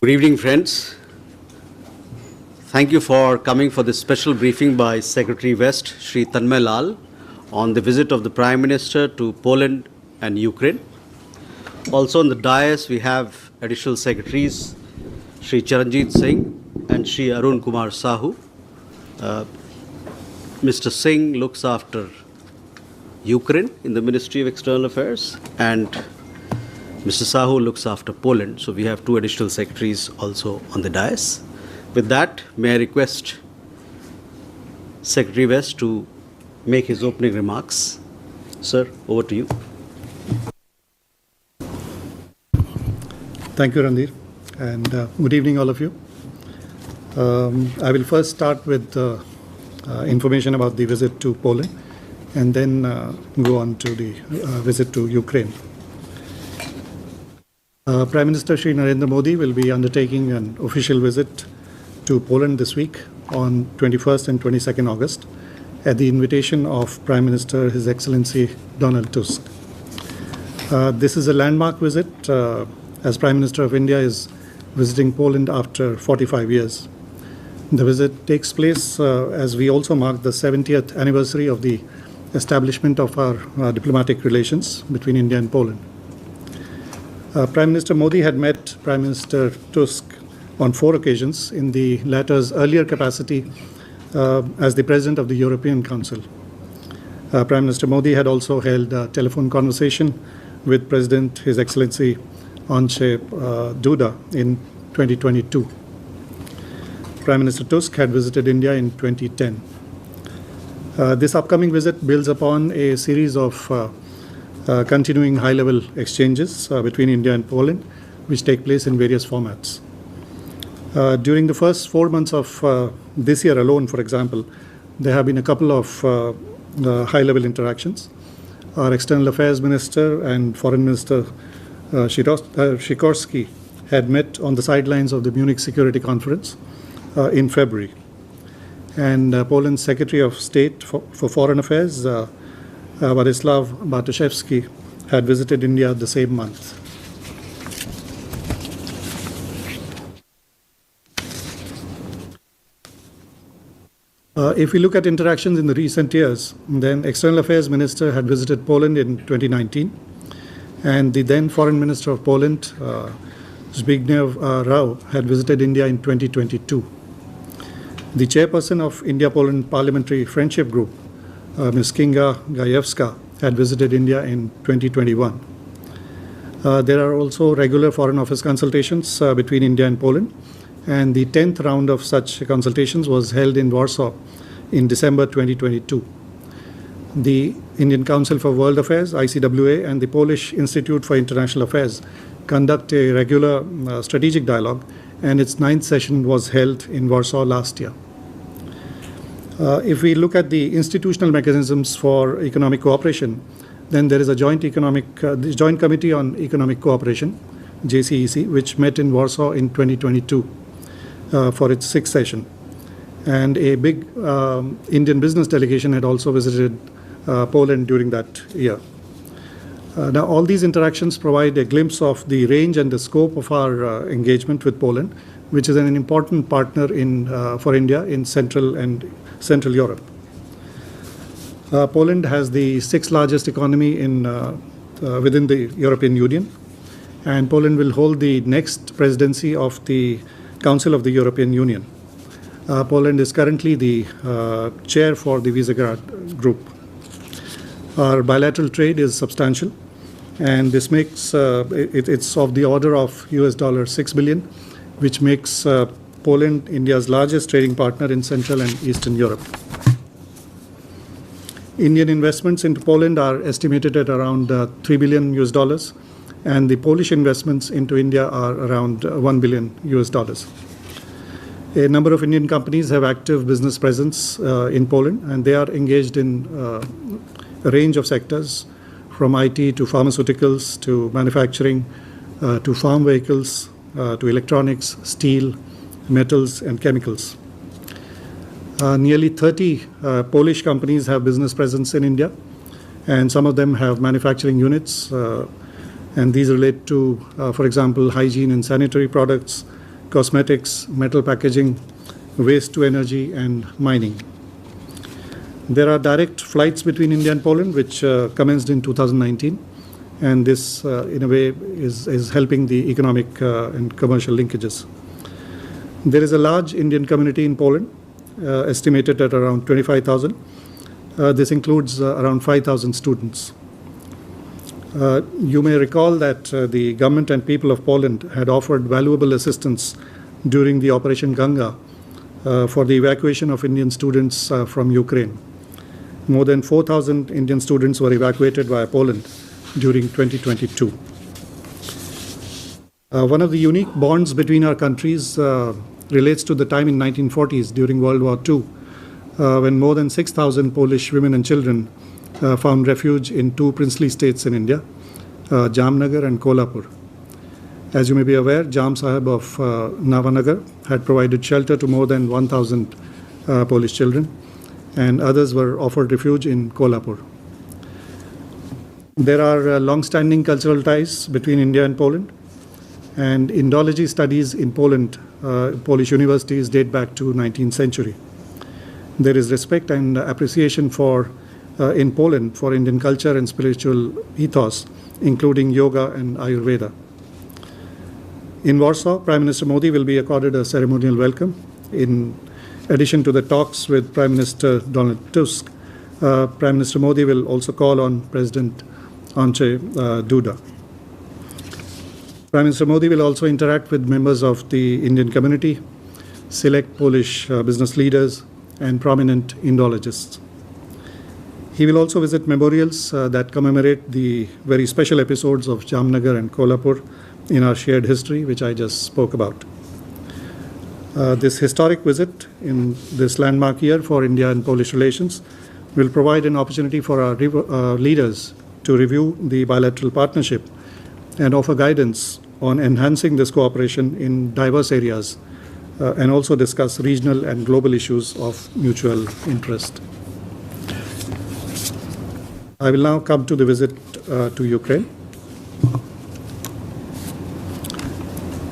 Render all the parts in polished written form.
Good evening, friends. Thank you for coming for this special briefing by Secretary West, Shri Tanmay Lal, on the visit of the Prime Minister to Poland and Ukraine. Also on the dais, we have additional secretaries, Shri Charanjit Singh and Shri Arun Kumar Sahu. Mr. Singh looks after Ukraine in the Ministry of External Affairs, and Mr. Sahu looks after Poland. So we have two additional secretaries also on the dais. With that, may I request Secretary West to make his opening remarks. Sir, over to you. Thank you, Randhir, and good evening, all of you. I will first start with information about the visit to Poland, and then go on to the visit to Ukraine. Prime Minister Shri Narendra Modi will be undertaking an official visit to Poland this week on 21st and 22nd August at the invitation of Prime Minister His Excellency Donald Tusk. This is a landmark visit as Prime Minister of India is visiting Poland after 45 years. The visit takes place as we also mark the 70th anniversary of the establishment of our diplomatic relations between India and Poland. Prime Minister Modi had met Prime Minister Tusk on 4 occasions in the latter's earlier capacity as the President of the European Council. Prime Minister Modi had also held a telephone conversation with President His Excellency Andrzej Duda in 2022. Prime Minister Tusk had visited India in 2010. This upcoming visit builds upon a series of continuing high-level exchanges between India and Poland, which take place in various formats. During the first 4 months of this year alone, for example, there have been a couple of high-level interactions. Our External Affairs Minister and Foreign Minister Sikorski had met on the sidelines of the Munich Security Conference in February. And Poland's Secretary of State for Foreign Affairs, Władysław Bartoszewski, had visited India the same month. If we look at interactions in the recent years, then External Affairs Minister had visited Poland in 2019, and the then Foreign Minister of Poland, Zbigniew Rau, had visited India in 2022. The chairperson of India-Poland Parliamentary Friendship Group, Ms. Kinga Gajewska, had visited India in 2021. There are also regular Foreign Office consultations between India and Poland, and the 10th round of such consultations was held in Warsaw in December 2022. The Indian Council for World Affairs, ICWA, and the Polish Institute for International Affairs conduct a regular strategic dialogue, and its 9th session was held in Warsaw last year. If we look at the institutional mechanisms for economic cooperation, then there is a joint Committee on Economic Cooperation, JCEC, which met in Warsaw in 2022 for its 6th session. And a big Indian business delegation had also visited Poland during that year. Now, all these interactions provide a glimpse of the range and the scope of our engagement with Poland, which is an important partner for India in Central Europe. Poland has the 6th largest economy within the European Union, and Poland will hold the next presidency of the Council of the European Union. Poland is currently the chair for the Visegrad Group. Our bilateral trade is substantial, and this makes it's of the order of $6 billion, which makes Poland India's largest trading partner in Central and Eastern Europe. Indian investments into Poland are estimated at around $3 billion, and the Polish investments into India are around $1 billion. A number of Indian companies have active business presence in Poland, and they are engaged in a range of sectors, from IT to pharmaceuticals to manufacturing to farm vehicles to electronics, steel, metals, and chemicals. Nearly 30 Polish companies have business presence in India, and some of them have manufacturing units, and these relate to, for example, hygiene and sanitary products, cosmetics, metal packaging, waste to energy, and mining. There are direct flights between India and Poland, which commenced in 2019, and this, in a way, is helping the economic and commercial linkages. There is a large Indian community in Poland, estimated at around 25,000. This includes around 5,000 students. You may recall that the government and people of Poland had offered valuable assistance during the Operation Ganga for the evacuation of Indian students from Ukraine. More than 4,000 Indian students were evacuated via Poland during 2022. One of the unique bonds between our countries relates to the time in 1940s during World War II, when more than 6,000 Polish women and children found refuge in two princely states in India, Jamnagar and Kolhapur. As you may be aware, Jam Sahib of Navanagar had provided shelter to more than 1,000 Polish children, and others were offered refuge in Kolhapur. There are long-standing cultural ties between India and Poland, and Indology studies in Poland, Polish universities date back to 19th century. There is respect and appreciation in Poland for Indian culture and spiritual ethos, including yoga and Ayurveda. In Warsaw, Prime Minister Modi will be accorded a ceremonial welcome. In addition to the talks with Prime Minister Donald Tusk, Prime Minister Modi will also call on President Andrzej Duda. Prime Minister Modi will also interact with members of the Indian community, select Polish business leaders, and prominent Indologists. He will also visit memorials that commemorate the very special episodes of Jamnagar and Kolhapur in our shared history, which I just spoke about. This historic visit in this landmark year for India and Polish relations will provide an opportunity for our leaders to review the bilateral partnership and offer guidance on enhancing this cooperation in diverse areas, and also discuss regional and global issues of mutual interest. I will now come to the visit to Ukraine.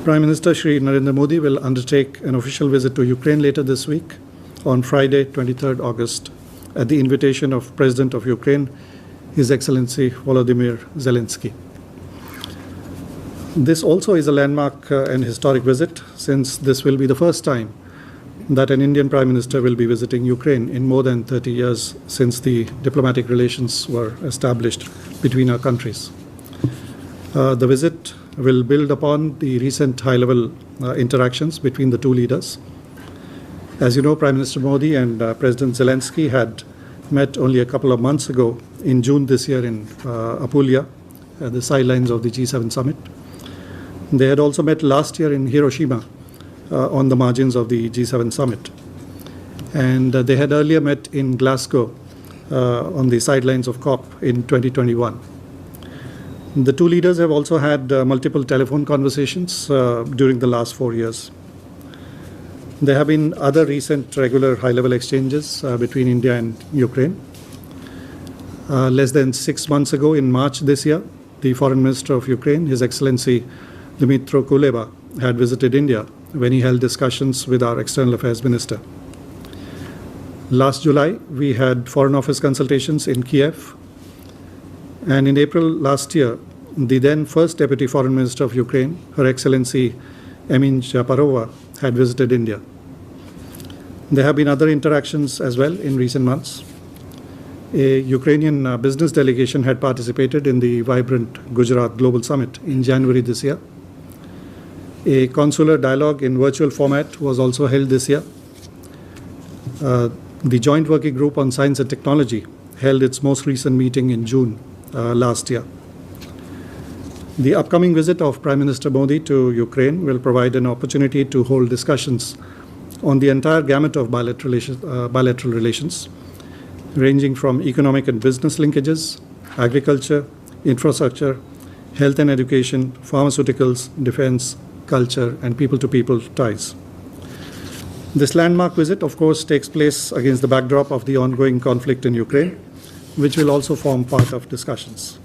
Prime Minister Shri Narendra Modi will undertake an official visit to Ukraine later this week on Friday, 23rd August, at the invitation of President of Ukraine, His Excellency Volodymyr Zelensky. This also is a landmark and historic visit, since this will be the first time that an Indian Prime Minister will be visiting Ukraine in more than 30 years since the diplomatic relations were established between our countries. The visit will build upon the recent high-level interactions between the two leaders. As you know, Prime Minister Modi and President Zelensky had met only a couple of months ago in June this year in Apulia, at the sidelines of the G7 summit. They had also met last year in Hiroshima on the margins of the G7 summit. And they had earlier met in Glasgow on the sidelines of COP in 2021. The two leaders have also had multiple telephone conversations during the last 4 years. There have been other recent regular high-level exchanges between India and Ukraine. Less than 6 months ago, in March this year, the Foreign Minister of Ukraine, His Excellency Dmytro Kuleba, had visited India when he held discussions with our External Affairs Minister. Last July, we had Foreign Office consultations in Kiev. And in April last year, the then first Deputy Foreign Minister of Ukraine, Her Excellency Emin Japarova, had visited India. There have been other interactions as well in recent months. A Ukrainian business delegation had participated in the vibrant Gujarat Global Summit in January this year. A consular dialogue in virtual format was also held this year. The Joint Working Group on Science and Technology held its most recent meeting in June last year. The upcoming visit of Prime Minister Modi to Ukraine will provide an opportunity to hold discussions on the entire gamut of bilateral relations, ranging from economic and business linkages, agriculture, infrastructure, health and education, pharmaceuticals, defense, culture, and people-to-people ties. This landmark visit, of course, takes place against the backdrop of the ongoing conflict in Ukraine, which will also form part of discussions.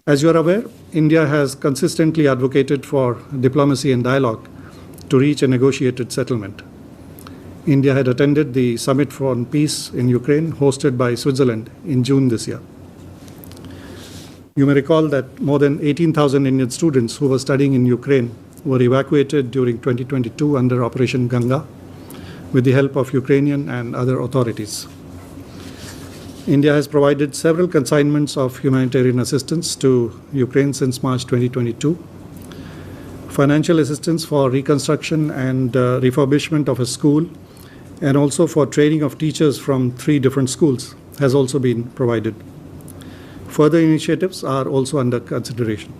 As you are aware, India has consistently advocated for diplomacy and dialogue to reach a negotiated settlement. India had attended the Summit for Peace in Ukraine, hosted by Switzerland in June this year. You may recall that more than 18,000 Indian students who were studying in Ukraine were evacuated during 2022 under Operation Ganga with the help of Ukrainian and other authorities. India has provided several consignments of humanitarian assistance to Ukraine since March 2022. Financial assistance for reconstruction and refurbishment of a school, and also for training of teachers from 3 different schools, has also been provided. Further initiatives are also under consideration.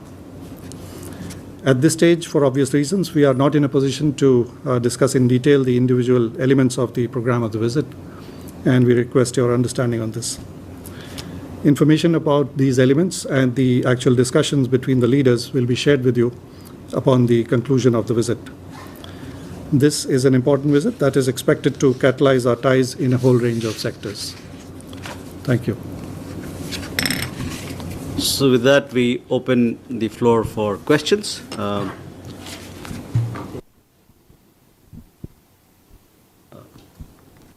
At this stage, for obvious reasons, we are not in a position to discuss in detail the individual elements of the program of the visit, and we request your understanding on this. Information about these elements and the actual discussions between the leaders will be shared with you upon the conclusion of the visit. This is an important visit that is expected to catalyze our ties in a whole range of sectors. Thank you. So with that, we open the floor for questions.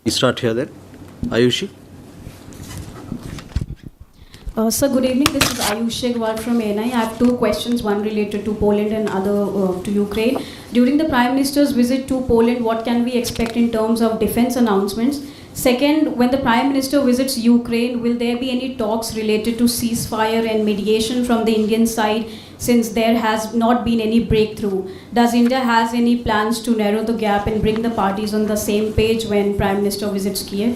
We start here then. Ayushi. Sir, good evening. This is Ayushi Gwal from ANI. I have 2 questions, one related to Poland and other to Ukraine. During the Prime Minister's visit to Poland, what can we expect in terms of defense announcements? Second, when the Prime Minister visits Ukraine, will there be any talks related to ceasefire and mediation from the Indian side, since there has not been any breakthrough? Does India has any plans to narrow the gap and bring the parties on the same page when Prime Minister visits Kiev?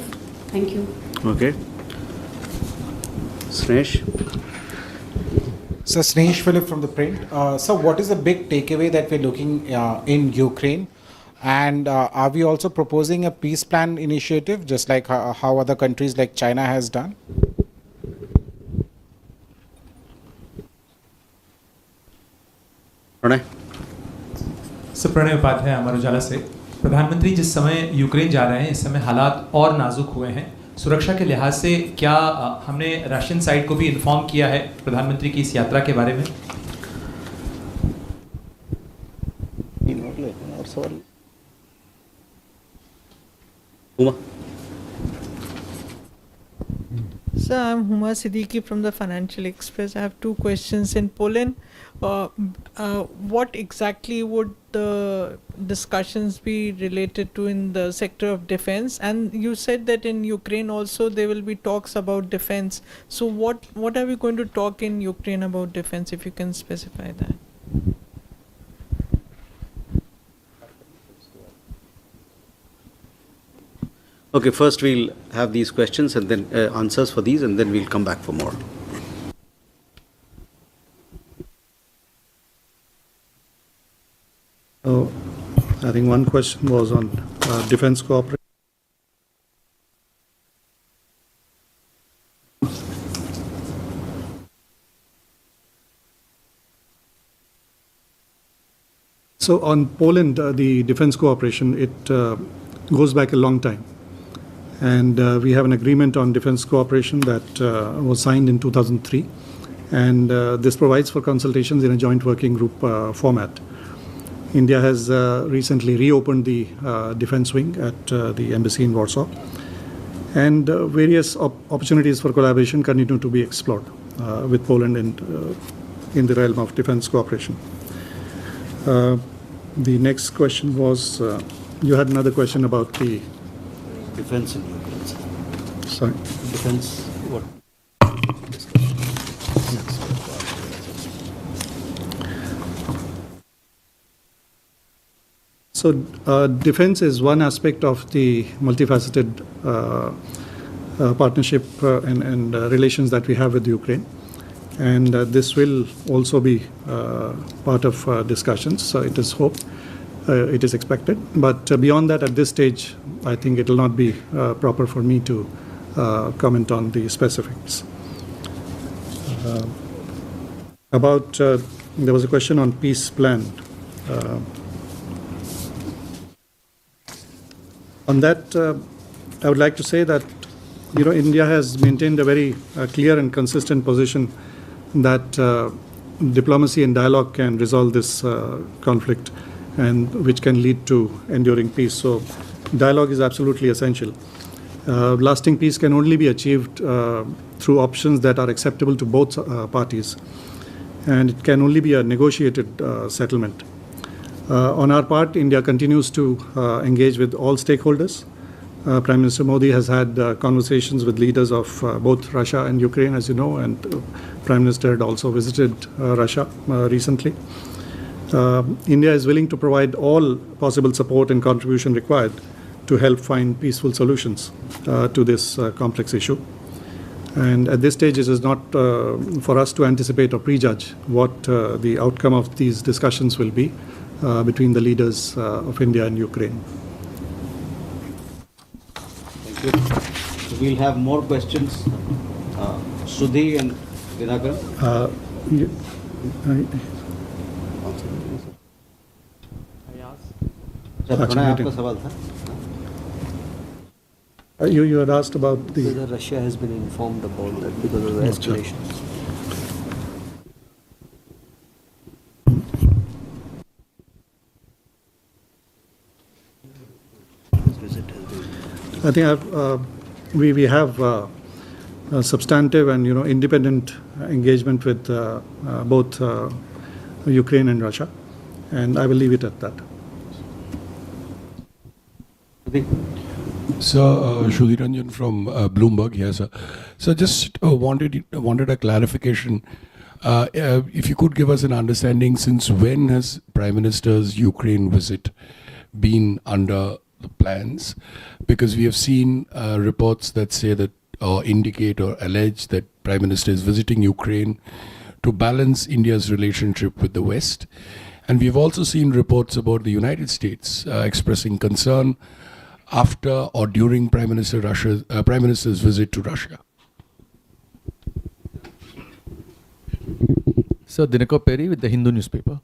Thank you. Okay. Snesh. So Snesh Philip from the print. So what is the big takeaway that we're looking in Ukraine? And are we also proposing a peace plan initiative, just like how other countries like China has done? Pranay. Sir Pranay Upadhyay Amar Ujala से। प्रधानमंत्री जिस समय Ukraine जा रहे हैं, इस समय हालात और नाजुक हुए हैं। सुरक्षा के लिहाज से क्या हमने रशियन साइड को भी इन्फॉर्म किया है प्रधानमंत्री की इस यात्रा के बारे में? Uma. Sir, I'm Huma Siddiqui from the Financial Express. I have 2 questions. In Poland, what exactly would the discussions be related to in the sector of defense? And you said that in Ukraine also there will be talks about defense. So what are we going to talk in Ukraine about defense, if you can specify that? Okay, first we'll have these questions and then answers for these, and then we'll come back for more. So, I think one question was on defense cooperation. So on Poland, the defense cooperation, it goes back a long time. And we have an agreement on defense cooperation that was signed in 2003. And this provides for consultations in a joint working group format. India has recently reopened the defense wing at the embassy in Warsaw. And various opportunities for collaboration continue to be explored with Poland in the realm of defense cooperation. The next question was, you had another question about the Defense in Ukraine. sorry. Defense, what? So defense is one aspect of the multifaceted partnership and relations that we have with Ukraine. And this will also be part of discussions. So it is hoped, it is expected. But beyond that, at this stage, I think it will not be proper for me to comment on the specifics. There was a question on peace plan. On that, I would like to say that India has maintained a very clear and consistent position that diplomacy and dialogue can resolve this conflict, and which can lead to enduring peace. So dialogue is absolutely essential. Lasting peace can only be achieved through options that are acceptable to both parties, and it can only be a negotiated settlement. On our part, India continues to engage with all stakeholders. Prime Minister Modi has had conversations with leaders of both Russia and Ukraine, as you know, and Prime Minister had also visited Russia recently. India is willing to provide all possible support and contribution required to help find peaceful solutions to this complex issue. And at this stage, it is not for us to anticipate or prejudge what the outcome of these discussions will be between the leaders of India and Ukraine. Thank you. So we'll have more questions. Sudhi and Dinakar. Sir Pranay आपका सवाल था You had asked about the... Whether Russia has been informed about that because of the escalations. I think we have a substantive and independent engagement with both Ukraine and Russia, and I will leave it at that. Sir, Shudhi Ranjan from Bloomberg here, sir. So just wanted a clarification. If you could give us an understanding, since when has Prime Minister's Ukraine visit been under the plans? Because we have seen reports that say that, or indicate or allege that Prime Minister is visiting Ukraine to balance India's relationship with the West. And we've also seen reports about the United States expressing concern after or during Prime Minister's visit to Russia. Sir, Dinakar Perry with the Hindu newspaper.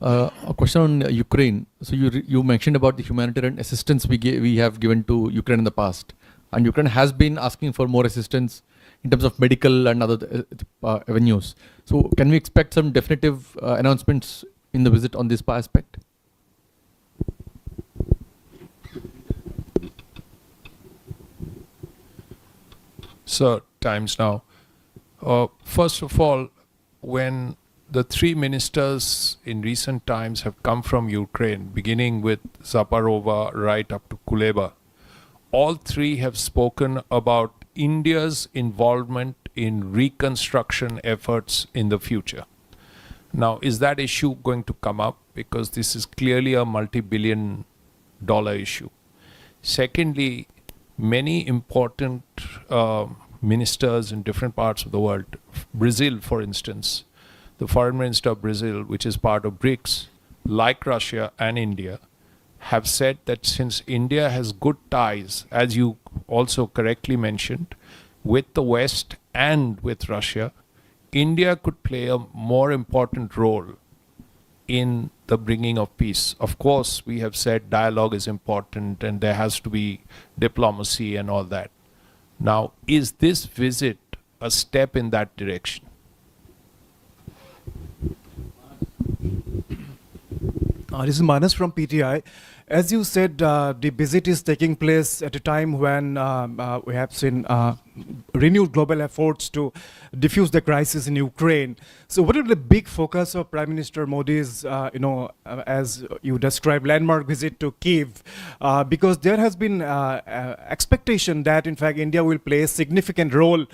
A question on Ukraine. So you mentioned about the humanitarian assistance we have given to Ukraine in the past, and Ukraine has been asking for more assistance in terms of medical and other avenues. So can we expect some definitive announcements in the visit on this aspect? Sir, Times Now. First of all, when the three ministers in recent times have come from Ukraine, beginning with Zaparova right up to Kuleba, all three have spoken about India's involvement in reconstruction efforts in the future. Now, is that issue going to come up? Because this is clearly a multi-billion-dollar issue. Secondly, many important ministers in different parts of the world, Brazil, for instance, the foreign minister of Brazil, which is part of BRICS, like Russia and India, have said that since India has good ties, as you also correctly mentioned, with the West and with Russia, India could play a more important role in the bringing of peace. Of course, we have said dialogue is important and there has to be diplomacy and all that. Now, is this visit a step in that direction? This is Manas from PTI. As you said, the visit is taking place at a time when we have seen renewed global efforts to diffuse the crisis in Ukraine. So what are the big focus of Prime Minister Modi's, as you described, landmark visit to Kyiv? Because there has been expectation that, in fact, India will play a significant role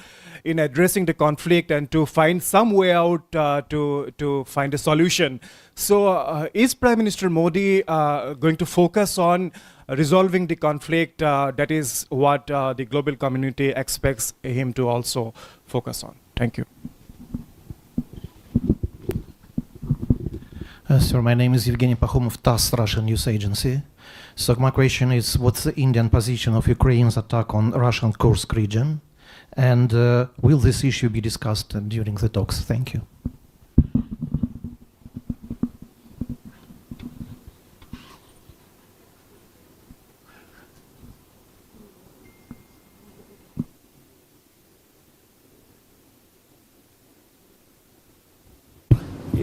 in addressing the conflict and to find some way out to find a solution. So is Prime Minister Modi going to focus on resolving the conflict? That is what the global community expects him to also focus on. Thank you. Sir, my name is Evgeny Pakhomov, TASS, Russian news agency. So my question is, what's the Indian position of Ukraine's attack on Russian Kursk region? And will this issue be discussed during the talks? Thank you.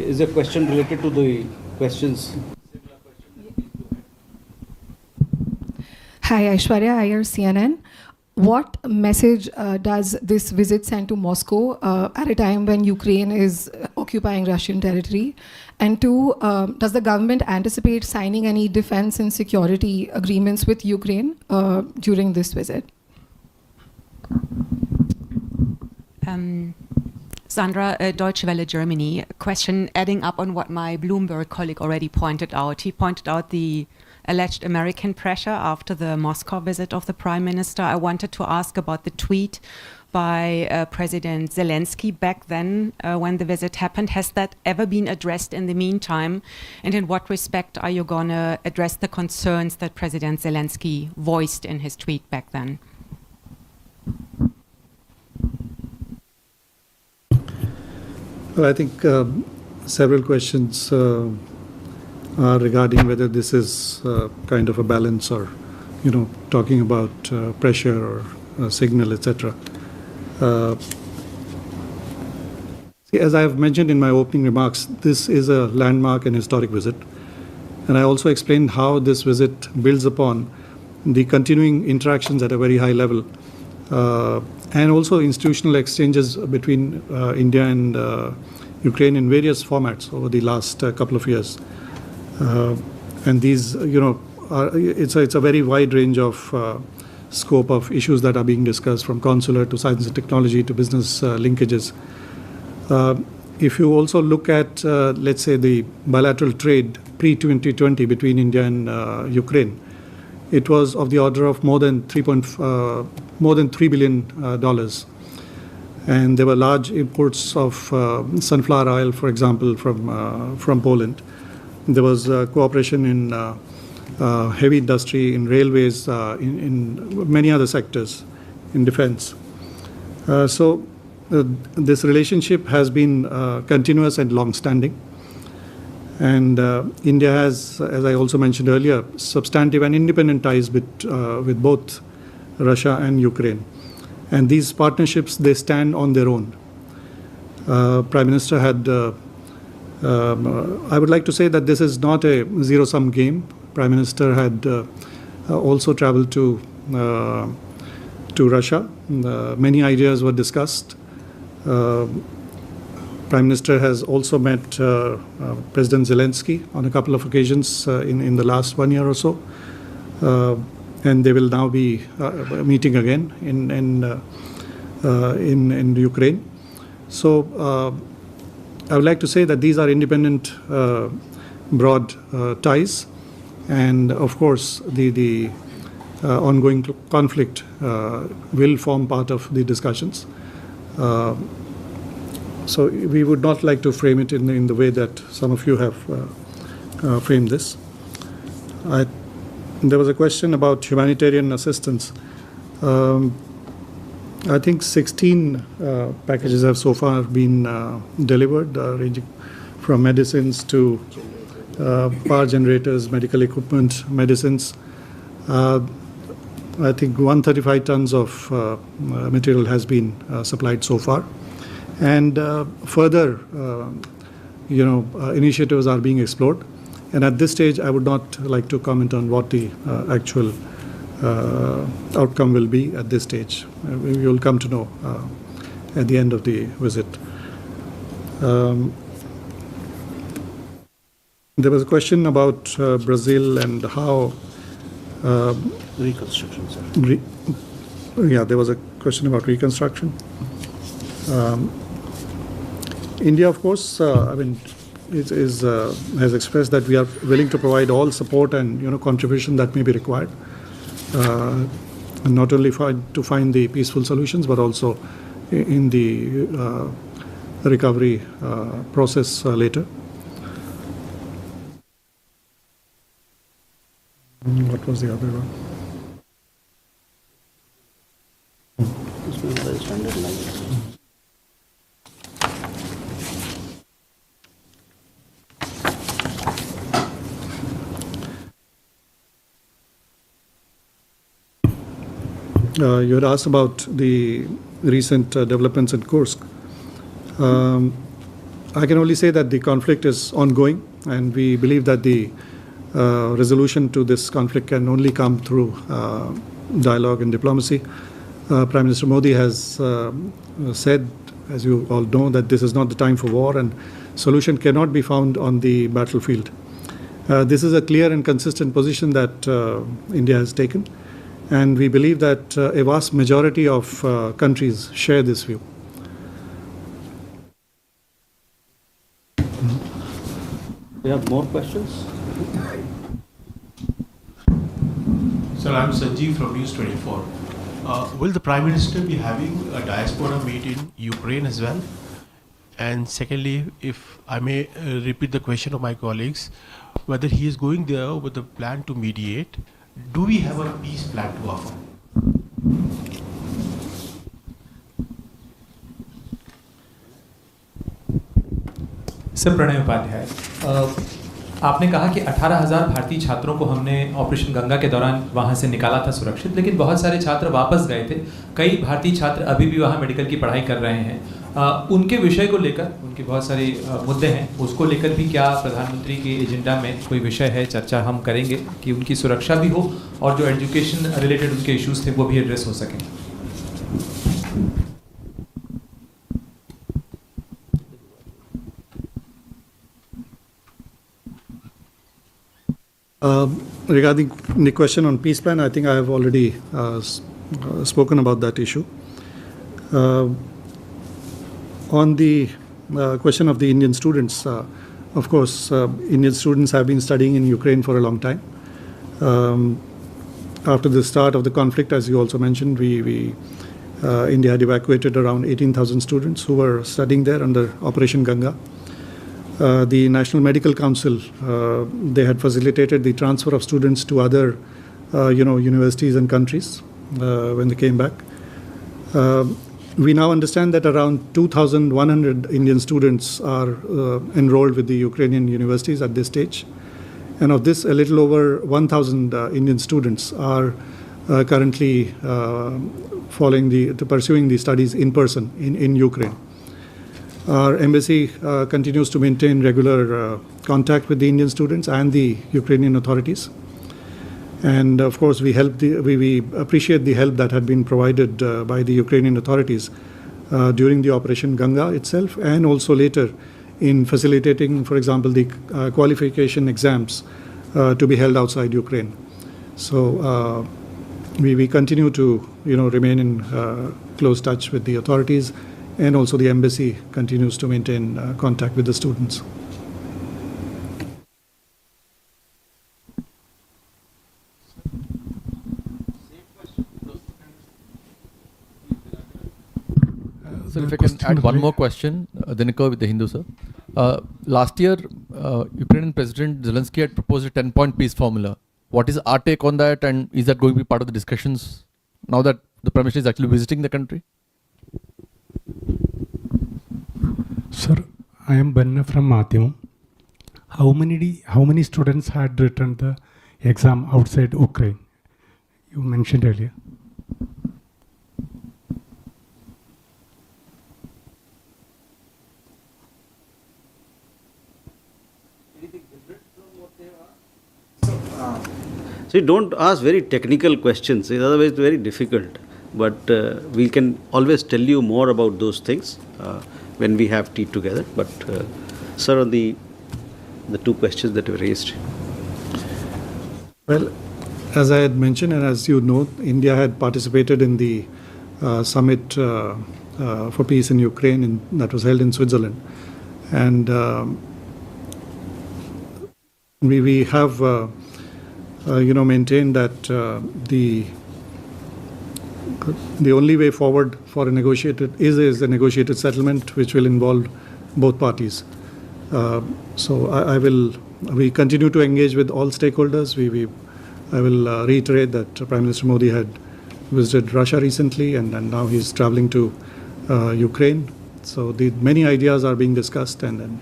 Is a question related to the questions? Hi, Aishwarya Iyer, CNN. What message does this visit send to Moscow at a time when Ukraine is occupying Russian territory? And two, does the government anticipate signing any defense and security agreements with Ukraine during this visit? Sandra, Deutsche Welle, Germany. A question adding up on what my Bloomberg colleague already pointed out. He pointed out the alleged American pressure after the Moscow visit of the Prime Minister. I wanted to ask about the tweet by President Zelensky back then when the visit happened. Has that ever been addressed in the meantime? And in what respect are you going to address the concerns that President Zelensky voiced in his tweet back then? Well, I think several questions are regarding whether this is kind of a balance or, talking about pressure or signal, etc. As I have mentioned in my opening remarks, this is a landmark and historic visit. And I also explained how this visit builds upon the continuing interactions at a very high level and also institutional exchanges between India and Ukraine in various formats over the last couple of years. And these, it's a very wide range of scope of issues that are being discussed, from consular to science and technology to business linkages. If you also look at, let's say, the bilateral trade pre-2020 between India and Ukraine, it was of the order of more than $3 billion. And there were large imports of sunflower oil, for example, from Poland. There was cooperation in heavy industry, in railways, in many other sectors, in defense. So this relationship has been continuous and long-standing. And India has, as I also mentioned earlier, substantive and independent ties with both Russia and Ukraine. And these partnerships, they stand on their own. Prime Minister had, I would like to say that this is not a zero-sum game. Prime Minister had also traveled to Russia. Many ideas were discussed. Prime Minister has also met President Zelensky on a couple of occasions in the last 1 year or so. And they will now be meeting again in Ukraine. So I would like to say that these are independent, broad ties, and of course the ongoing conflict will form part of the discussions. So we would not like to frame it in the way that some of you have framed this. There was a question about humanitarian assistance. I think 16 packages have so far been delivered, ranging from medicines to power generators, medical equipment, medicines. I think 135 tons of material has been supplied so far. And further, initiatives are being explored. And at this stage, I would not like to comment on what the actual outcome will be at this stage. We will come to know at the end of the visit. There was a question about Brazil and how... reconstruction, sir. There was a question about reconstruction. India, of course, has expressed that we are willing to provide all support and contribution that may be required, and not only to find the peaceful solutions, but also in the recovery process later. What was the other one? You had asked about the recent developments in Kursk. I can only say that the conflict is ongoing, and we believe that the resolution to this conflict can only come through dialogue and diplomacy. Prime Minister Modi has said, as you all know, that this is not the time for war, and solution cannot be found on the battlefield. This is a clear and consistent position that India has taken, and we believe that a vast majority of countries share this view. We have more questions? Sir, I'm Sanjeev from News 24. Will the Prime Minister be having a diaspora meet in Ukraine as well? And secondly, if I may repeat the question of my colleagues, whether he is going there with a plan to mediate, do we have a peace plan to offer? Sir Pranay Upadhyay, आपने कहा कि 18,000 भारतीय छात्रों को हमने operation Ganga के दौरान वहाँ से निकाला था सुरक्षित, लेकिन बहुत सारे छात्र वापस गए थे। कई भारतीय छात्र अभी भी वहाँ मेडिकल की पढ़ाई कर रहे हैं। उनके विषय को लेकर, उनके बहुत सारे मुद्दे हैं, उसको लेकर भी क्या प्रधानमंत्री के एजेंडा में कोई विषय है, चर्चा हम करेंगे कि उनकी सुरक्षा भी हो और जो एजुकेशन रिलेटेड उनके इश्यूज थे वो भी एड्रेस हो सकें? Regarding the question on peace plan, I think I have already spoken about that issue. On the question of the Indian students, of course, Indian students have been studying in Ukraine for a long time. After the start of the conflict, as you also mentioned, India had evacuated around 18,000 students who were studying there under Operation Ganga. The National Medical Council, they had facilitated the transfer of students to other, universities and countries when they came back. We now understand that around 2,100 Indian students are enrolled with the Ukrainian universities at this stage. And of this, a little over 1,000 Indian students are currently pursuing the studies in person in Ukraine. Our embassy continues to maintain regular contact with the Indian students and the Ukrainian authorities. And of course, we appreciate the help that had been provided by the Ukrainian authorities during the Operation Ganga itself, and also later in facilitating, for example, the qualification exams to be held outside Ukraine. So we continue to remain in close touch with the authorities, and also the embassy continues to maintain contact with the students. So if I can add one more question, Dinikar with the Hindu, sir. Last year, Ukrainian President Zelensky had proposed a 10-point peace formula. What is our take on that, and is that going to be part of the discussions now that the Prime Minister is actually visiting the country? Sir, I am Banna from Mathyam. How many students had written the exam outside Ukraine? You mentioned earlier. So you don't ask very technical questions, otherwise it's very difficult. But we can always tell you more about those things when we have tea together. But sir, on the two questions that were raised. Well, as I had mentioned, and as you know, India had participated in the summit for peace in Ukraine that was held in Switzerland. And we have maintained that the only way forward for a negotiated is a negotiated settlement which will involve both parties. So we continue to engage with all stakeholders. I will reiterate that Prime Minister Modi had visited Russia recently, and now he's traveling to Ukraine. So many ideas are being discussed, and then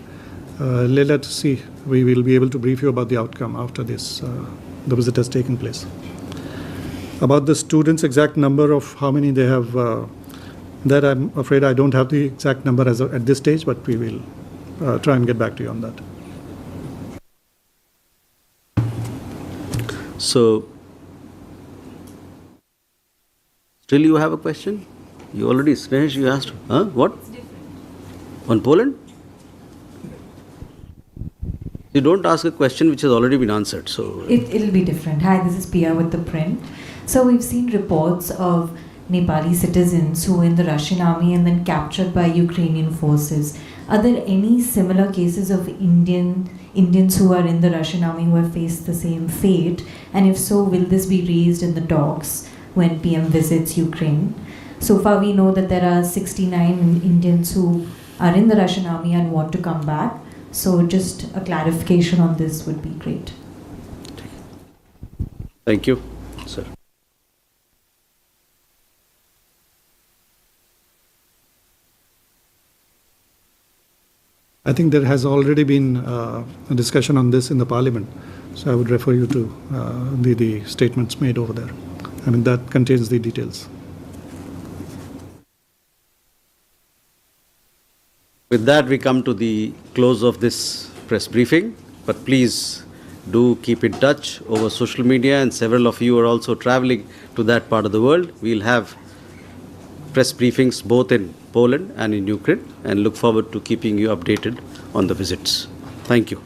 let's see. We will be able to brief you about the outcome after the visit has taken place. About the students' exact number of how many they have, that I'm afraid I don't have the exact number at this stage, but we will try and get back to you on that. So, still you have a question? You already, Snehesh, you asked, huh? What? On Poland? You don't ask a question which has already been answered, so... It'll be different. Hi, this is Pia with The Print. So we've seen reports of Nepali citizens who were in the Russian army and then captured by Ukrainian forces. Are there any similar cases of Indians who are in the Russian army who have faced the same fate? And if so, will this be raised in the talks when PM visits Ukraine? So far we know that there are 69 Indians who are in the Russian army and want to come back. So just a clarification on this would be great. Thank you, sir. I think there has already been a discussion on this in the Parliament, so I would refer you to the statements made over there. I mean, that contains the details. With that, we come to the close of this press briefing, but please do keep in touch over social media, and several of you are also traveling to that part of the world. We'll have press briefings both in Poland and in Ukraine, and look forward to keeping you updated on the visits. Thank you.